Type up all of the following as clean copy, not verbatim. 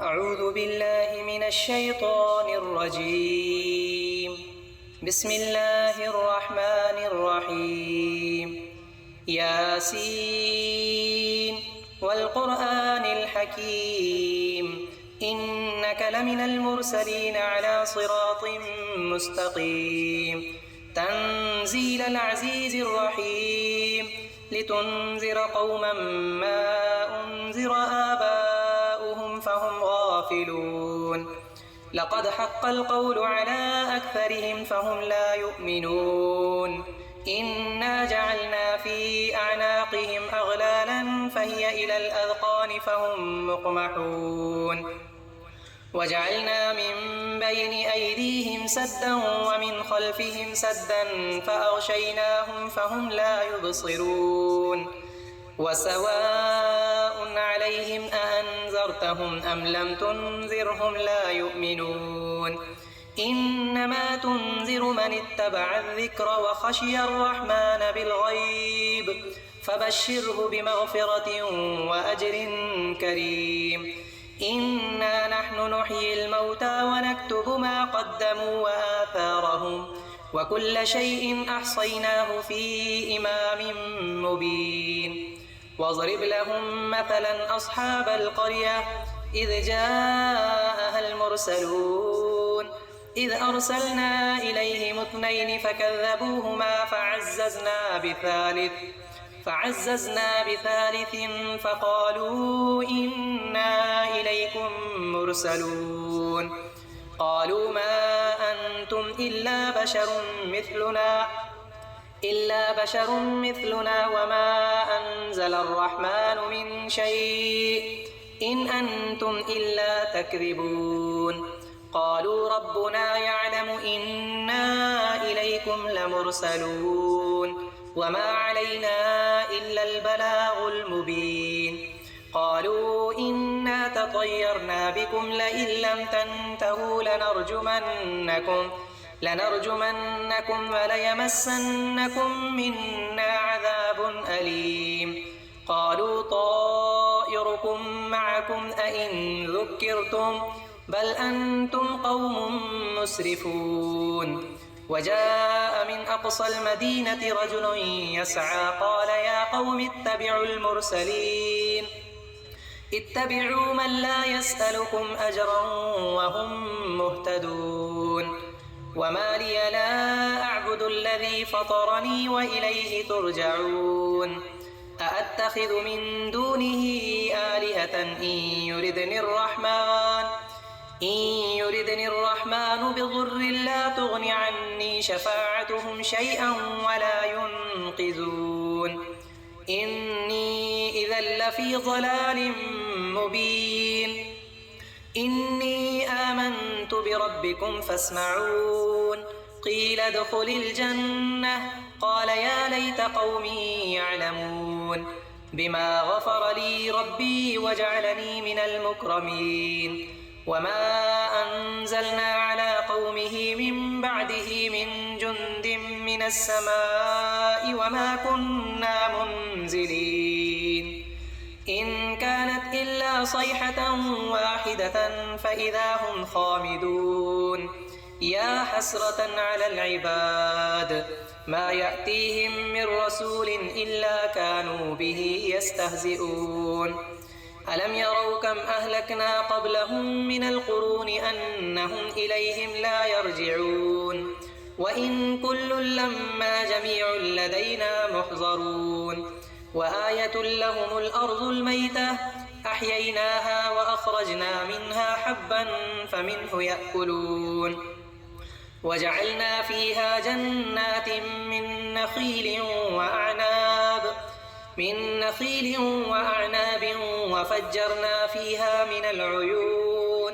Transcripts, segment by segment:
أعوذ بالله من الشيطان الرجيم. بسم الله الرحمن الرحيم. ياسين والقرآن الحكيم إنك لمن المرسلين على صراط مستقيم تنزيل العزيز الرحيم لتنذر قوما ما أنذر آباؤهم فهم غافلون لقد حق القول على أكثرهم فهم لا يؤمنون إنا جعلنا في أعناقهم أغلالا فهي إلى الأذقان فهم مقمحون وجعلنا من بين أيديهم سدا ومن خلفهم سدا فأغشيناهم فهم لا يبصرون وسواء عليهم أأنذرتهم أم لم تنذرهم لا يؤمنون إنما تنذر من اتبع الذكر وخشي الرحمن بالغيب فبشره بمغفرة وأجر كريم إنا نحن نحيي الموتى ونكتب ما قدموا وآثارهم وكل شيء أحصيناه في إمام مبين واضرب لهم مثلا أصحاب القرية إذ جاءها المرسلون إذ أرسلنا إليهم 2 فكذبوهما فعززنا بثالث فقالوا إنا إليكم مرسلون قالوا ما أنتم إلا بشر مثلنا وما أنزل الرحمن من شيء إن أنتم إلا تكذبون قالوا ربنا يعلم إنا إليكم لمرسلون وما علينا إلا البلاغ المبين قالوا إنا تطيرنا بكم لئن لم تنتهوا لنرجمنكم وليمسنكم منا عذاب أليم قالوا طائركم معكم أئن ذكرتم بل أنتم قوم مسرفون وجاء من أقصى المدينة رجل يسعى قال يا قوم اتبعوا المرسلين اتبعوا من لا يسألكم أجرا وهم مهتدون وما لي لا أعبد الذي فطرني وإليه ترجعون أأتخذ من دونه آلهة إن يردني الرحمن بضر لا تغن عني شفاعتهم شيئا ولا ينقذون إني إذا لفي ضلال مبين إني آمنت بربكم فاسمعون قيل ادخل الجنة قال يا ليت قومي يعلمون بما غفر لي ربي وجعلني من المكرمين وما أنزلنا على قومه من بعده من جند من السماء وما كنا منزلين إن كانت إلا صيحة واحدة فإذا هم خامدون يا حسرة على العباد ما يأتيهم من رسول إلا كانوا به يستهزئون ألم يروا كم أهلكنا قبلهم من القرون أنهم إليهم لا يرجعون وإن كل لما جميع لدينا محضرون وآية لهم الأرض الميتة أحييناها وأخرجنا منها حبا فمنه يأكلون وجعلنا فيها جنات من نخيل وأعناب وفجرنا فيها من العيون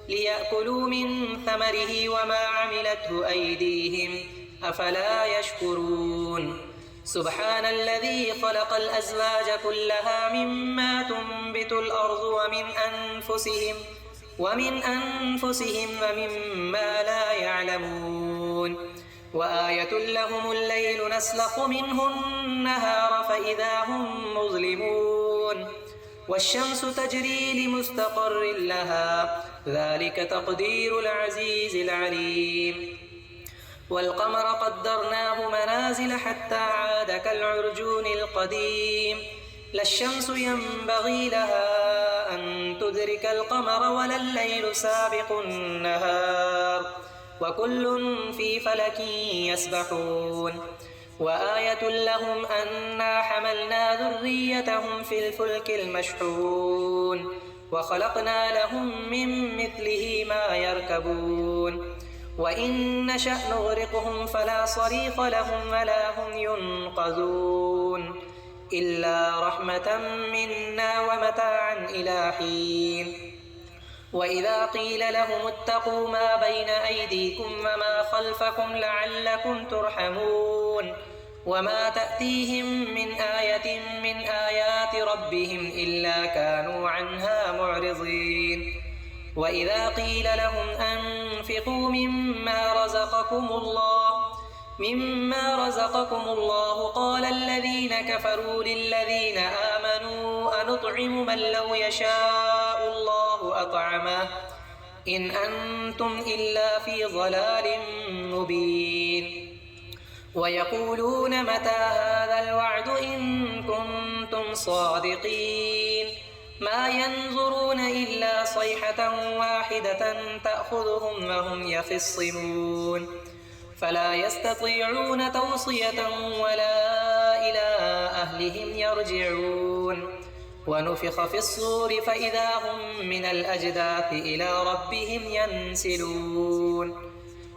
ليأكلوا من ثمره وما عملته أيديهم أفلا يشكرون سبحان الذي خلق الأزواج كلها مما تنبت الأرض ومن أنفسهم ومما لا يعلمون وآية لهم الليل نسلخ منه النهار فإذا هم مظلمون والشمس تجري لمستقر لها ذلك تقدير العزيز العليم والقمر قدرناه منازل حتى عاد كالعرجون القديم لا الشمس ينبغي لها أن تدرك القمر ولا الليل سابق النهار وكل في فلك يسبحون وآية لهم أنا حملنا ذريتهم في الفلك المشحون وخلقنا لهم من مثله ما يركبون وإن نشأ نغرقهم فلا صريخ لهم ولا هم ينقذون إلا رحمة منا ومتاعا إلى حين وإذا قيل لهم اتقوا ما بين أيديكم وما خلفكم لعلكم ترحمون وما تأتيهم من آية من آيات ربهم إلا كانوا عنها معرضين وإذا قيل لهم أنفقوا مما رزقكم الله قال الذين كفروا للذين آمنوا أنطعم من لو يشاء الله أطعمه إن أنتم إلا في ضلال مبين ويقولون متى هذا الوعد إن كنتم صادقين ما ينظرون إلا صيحة واحدة تأخذهم وهم يخصمون فلا يستطيعون توصية ولا إلى أهلهم يرجعون ونفخ في الصور فإذا هم من الأجداث إلى ربهم ينسلون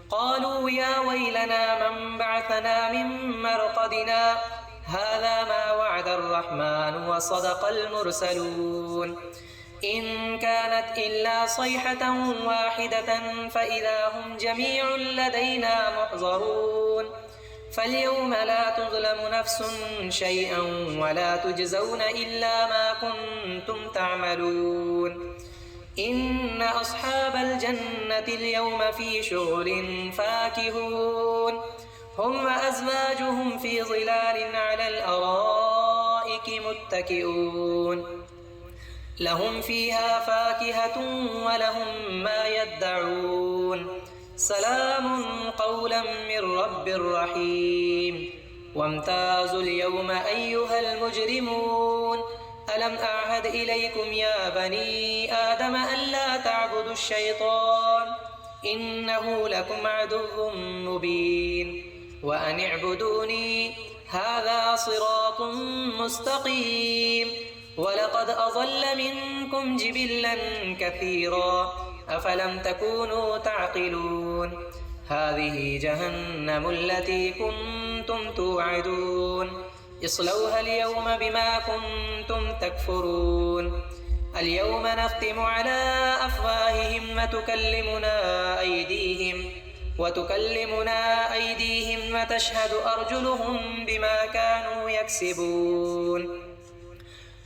قالوا يا ويلنا من بعثنا من مرقدنا هذا ما وعد الرحمن وصدق المرسلون إن كانت إلا صيحة واحدة فإذا هم جميع لدينا محضرون فاليوم لا تظلم نفس شيئا ولا تجزون إلا ما كنتم تعملون إن أصحاب الجنة اليوم في شغل فاكهون هم وأزواجهم في ظلال على الأرائك متكئون لهم فيها فاكهة ولهم ما يدعون سلام قولا من رب رحيم وامتازوا اليوم أيها المجرمون ألم أعهد إليكم يا بني آدم ألا تعبدوا الشيطان إنه لكم عدو مبين وأن اعبدوني هذا صراط مستقيم ولقد أضل منكم جبلا كثيرا أفلم تكونوا تعقلون هذه جهنم التي كنتم توعدون اصلوها اليوم بما كنتم تكفرون اليوم نختم على أفواههم وتكلمنا أيديهم وتشهد أرجلهم بما كانوا يكسبون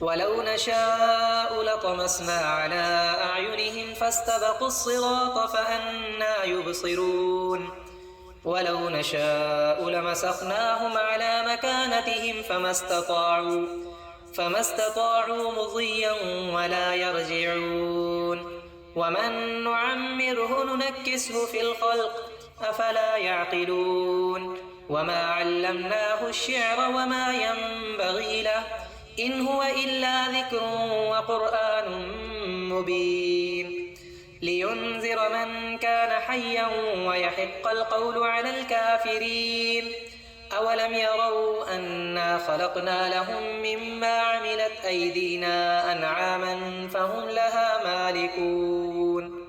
ولو نشاء لطمسنا على أعينهم فاستبقوا الصراط فأنى يبصرون ولو نشاء لمسخناهم على مكانتهم فما استطاعوا مضيا ولا يرجعون ومن نعمره ننكسه في الخلق أفلا يعقلون وما علمناه الشعر وما ينبغي له إن هو إلا ذكر وقرآن مبين لينذر من كان حيا ويحق القول على الكافرين أولم يروا أنا خلقنا لهم مما عملت أيدينا أنعاما فهم لها مالكون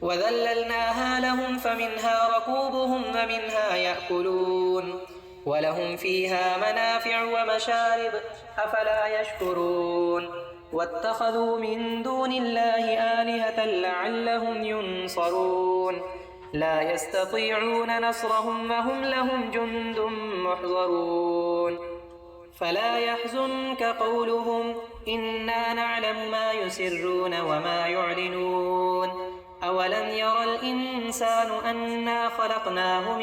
وذللناها لهم فمنها ركوبهم ومنها يأكلون ولهم فيها منافع ومشارب أفلا يشكرون واتخذوا من دون الله آلهة لعلهم ينصرون لا يستطيعون نصرهم وهم لهم جند محضرون فلا يحزنك قولهم إنا نعلم ما يسرون وما يعلنون أولم ير الإنسان أنا خلقناه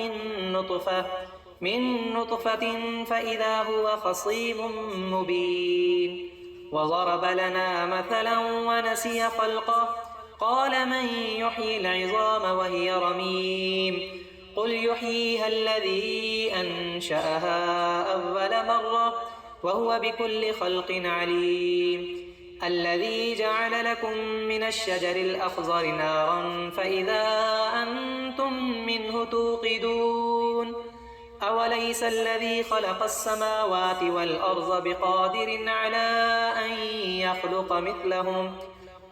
من نطفة فإذا هو خصيم مبين وضرب لنا مثلا ونسي خلقه قال من يحيي العظام وهي رميم قل يحييها الذي أنشأها أول مرة وهو بكل خلق عليم الذي جعل لكم من الشجر الأخضر نارا فإذا أنتم منه توقدون أوليس الذي خلق السماوات والأرض بقادر على أن يخلق مثلهم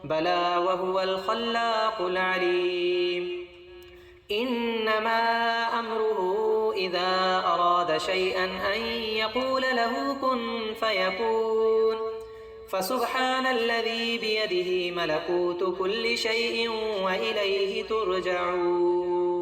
بلى وهو الخلاق العليم إنما أمره إذا أراد شيئا أن يقول له كن فيكون فسبحان الذي بيده ملكوت كل شيء وإليه ترجعون